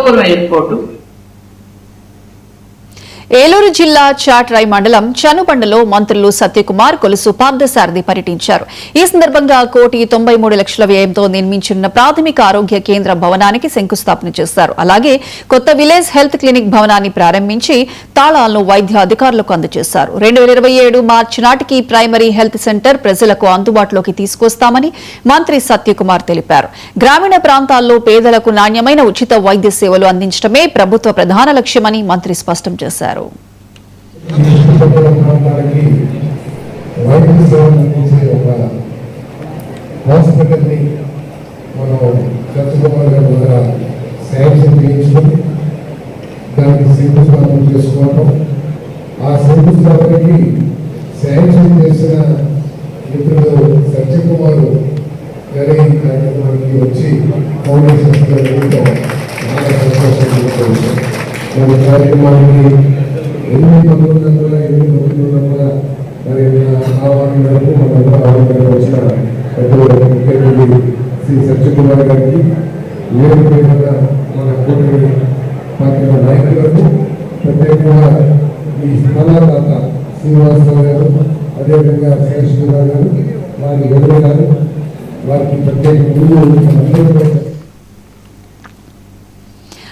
Bhogapuram airport. Eluru జిల్లా చాట్రాయ్ మండలం చనుబండలో మంత్రులు సత్యకుమార్, కొలుసు పార్థసారథి పర్యటించారు. ఈ సందర్భంగా 1,93,00,000 వ్యయంతో నిర్మించిన ప్రాథమిక ఆరోగ్య కేంద్ర భవనానికి శంకుస్థాపన చేశారు. అలాగే కొత్త విలేజ్ హెల్త్ క్లినిక్ భవనాన్ని ప్రారంభించి తాళాలను వైద్య అధికారులకు అందజేశారు. 2027 మార్చి నాటికి ప్రైమరీ హెల్త్ సెంటర్ ప్రజలకు అందుబాటులోకి తీసుకొస్తామని మంత్రి సత్యకుమార్ తెలిపారు. గ్రామీణ ప్రాంతాల్లో పేదలకు నాణ్యమైన ఉచిత వైద్య సేవలు అందించడమే ప్రభుత్వ ప్రధాన లక్ష్యమని మంత్రి స్పష్టం చేశారు. దానికి శంకుస్థాపన చేసుకోవడం, ఆ శంకుస్థాపనకి శాంక్షన్ చేసిన మిత్రుడు సత్యకుమార్ గారి కార్యక్రమానికి వచ్చి ఫౌండేషన్ చాలా సంతోషం. మరి కార్యక్రమానికి ఎన్ని మందులున్నా కూడా మరి ఆహ్వానం మేరకు మన ఆహ్వానం వచ్చిన ముఖ్యమంత్రి శ్రీ సత్యకుమార్ గారికి, వేరు పేరుగా మన కూటమి పార్టీ నాయకులకు, ప్రత్యేకంగా ఈ స్థలాదాత శ్రీనివాసరావు గారు, అదేవిధంగా శేష్ గారు, వారి ఎదురు గారు, వారికి ప్రత్యేక ముందు